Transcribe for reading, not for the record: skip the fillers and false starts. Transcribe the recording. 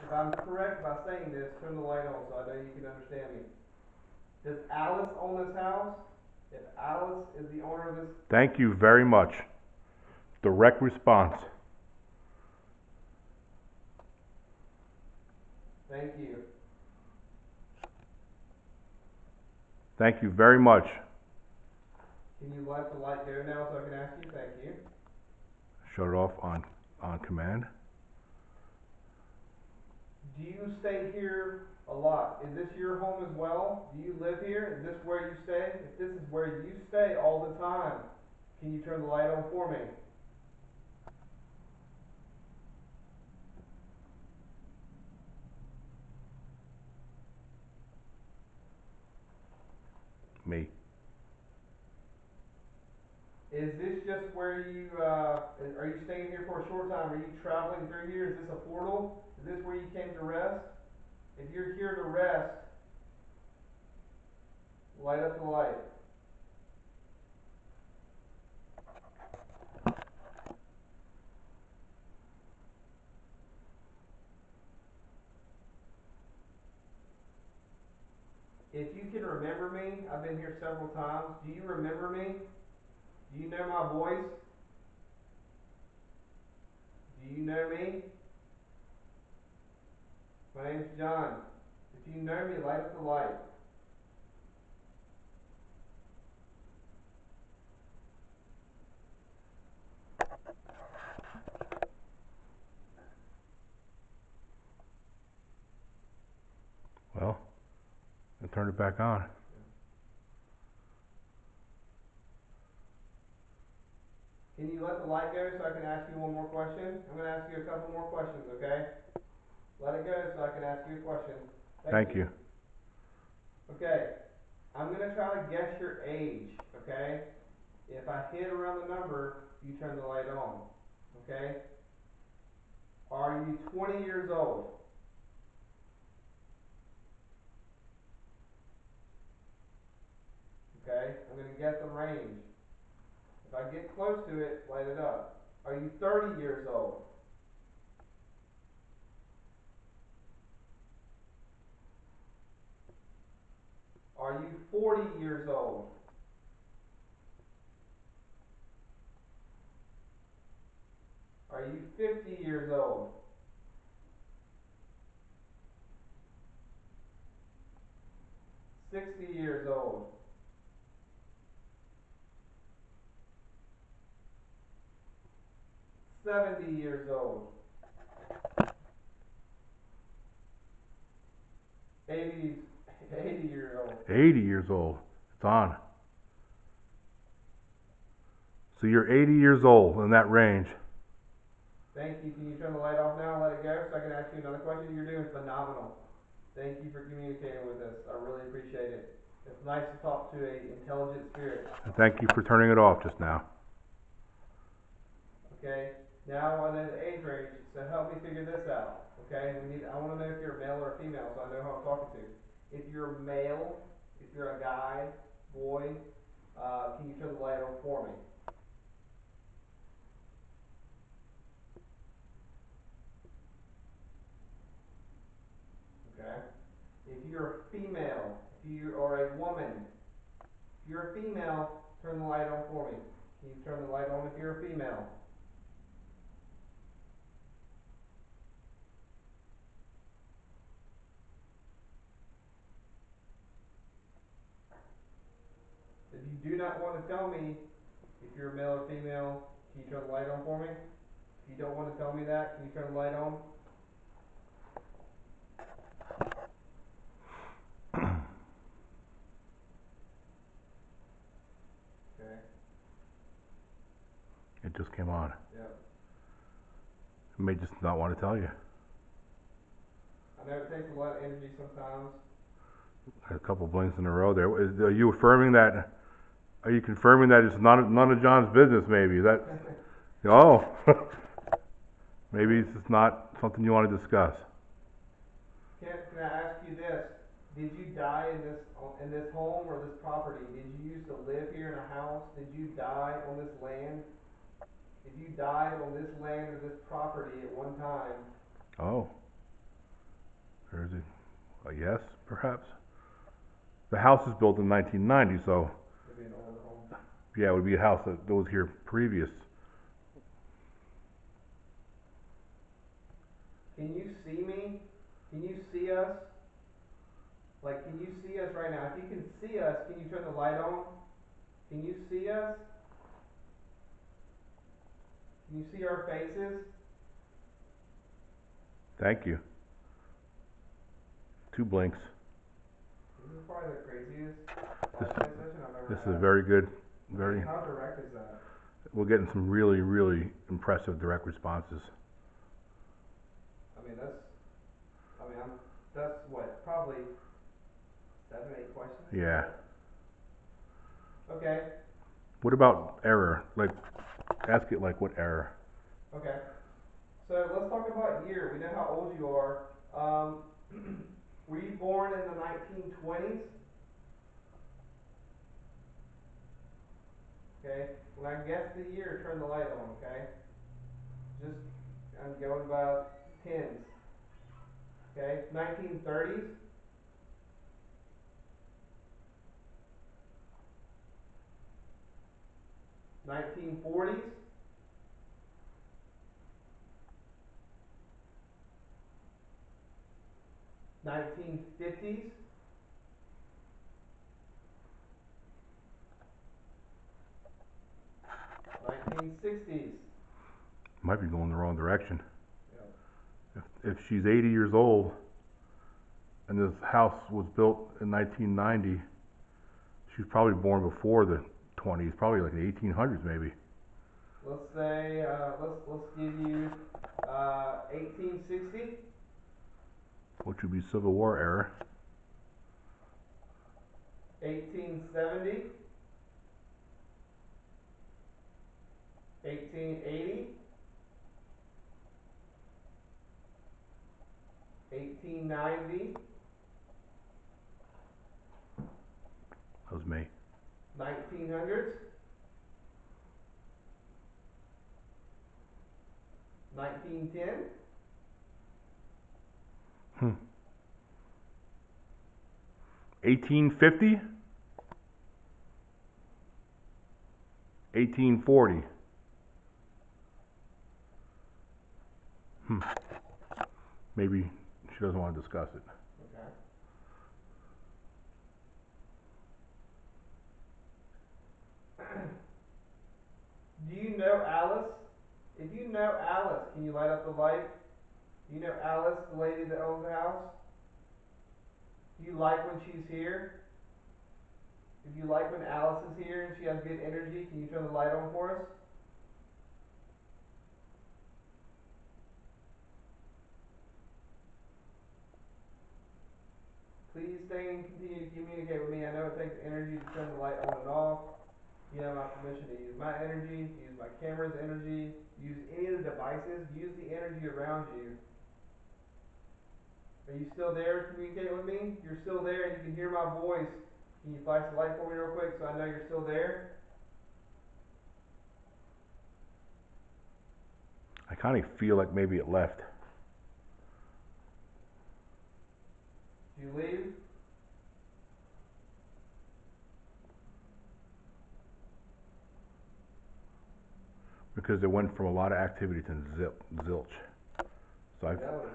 if I'm correct by saying this, turn the light on so I know you can understand me. Does Alice own this house? If Alice is the owner of this, Thank you very much. Direct response. thank you. Thank you very much. Can you let the light go now so I can ask you? Thank you. Shut it off on command. Do you stay here a lot? Is this your home as well? Do you live here? Is this where you stay? If this is where you stay all the time, can you turn the light on for me? Me. Is this just where you, are you staying here for a short time? Are you traveling through here? Is this a portal? Is this where you came to rest? If you're here to rest, light up the light. If you can remember me, I've been here several times. Do you remember me? Do you know my voice? Do you know me? My name's John. If you know me, light up the light. Well, I turned it back on. Can you let the light go so I can ask you one more question? I'm going to ask you a couple more questions, okay? Let it go so I can ask you a question. Thank you. Okay. I'm going to try to guess your age, okay? If I hit around the number, you turn the light on, okay? Are you 20 years old? Okay? I'm going to guess the range. If I get close to it, light it up. Are you 30 years old? Are you 40 years old? Are you 50 years old? $60 years old? $70 years old? 80, 80 years old? 80 years old. It's on. So you're 80 years old in that range. Thank you. Can you turn the light off now and let it go so I can ask you another question? You're doing phenomenal. Thank you for communicating with us. I really appreciate it. It's nice to talk to an intelligent spirit. And thank you for turning it off just now. Okay? Now I know the age range, so help me figure this out. Okay? I want to know if you're a male or a female so I know who I'm talking to. If you're a male, if you're a guy, boy, can you turn the light on for me? Okay? If you're a female, if you are a woman, if you're a female, turn the light on for me. Can you turn the light on if you're a female? If you do not want to tell me if you're a male or female, can you turn the light on for me? If you don't want to tell me that, can you turn the light on? Okay. It just came on. Yeah. I may just not want to tell you. I know it takes a lot of energy sometimes. A couple blinks in a row there. Are you affirming that? Are you confirming that it's none of John's business? Maybe that. Oh, maybe it's just not something you want to discuss. Can I ask you this? Did you die in this home or this property? Did you used to live here in a house? Did you die on this land? If you died on this land or this property at one time, Oh, Yes, perhaps. The house is built in 1990, so Maybe an older home. yeah, it would be a house that was here previous. Can you see me? Can you see us? Like, can you see us right now? If you can see us, can you turn the light on? Can you see us? Can you see our faces? Thank you. 2 blinks. This is probably the craziest This, flashlight session I've ever this had. is very good. I Very. mean, how direct is that? We're getting some really, really impressive direct responses. I mean, that's what, probably 7, 8 questions? Yeah. Okay, What about error? Like, ask it like what error? okay. So let's talk about year. We know how old you are. Were you born in the 1920s? Okay. When I guess the year, turn the light on, okay? Just, I'm going about tens. Okay, 1930s? 1940s? 1950s? 1960s? Might be going the wrong direction. Yep. If she's 80 years old and this house was built in 1990, she was probably born before the 20s, probably like the 1800s maybe. Let's say, let's give you 1860, Which would be Civil War era. 1870, 1880, 1890, That was me. 1900s, 1910, Hmm. 1850? 1840. Maybe she doesn't want to discuss it. okay. Do you know Alice? If you know Alice, can you light up the light? Do you know Alice, the lady that owns the house? Do you like when she's here? If you like when Alice is here and she has good energy, can you turn the light on for us? Please stay and continue to communicate with me. I know it takes energy to turn the light on and off. You have my permission to use my energy, use my camera's energy, use any of the devices, use the energy around you. Are you still there to communicate with me? If you're still there and you can hear my voice, can you flash the light for me real quick so I know you're still there? I kind of feel like maybe it left. Did you leave? Because it went from a lot of activity to zilch. So I, That was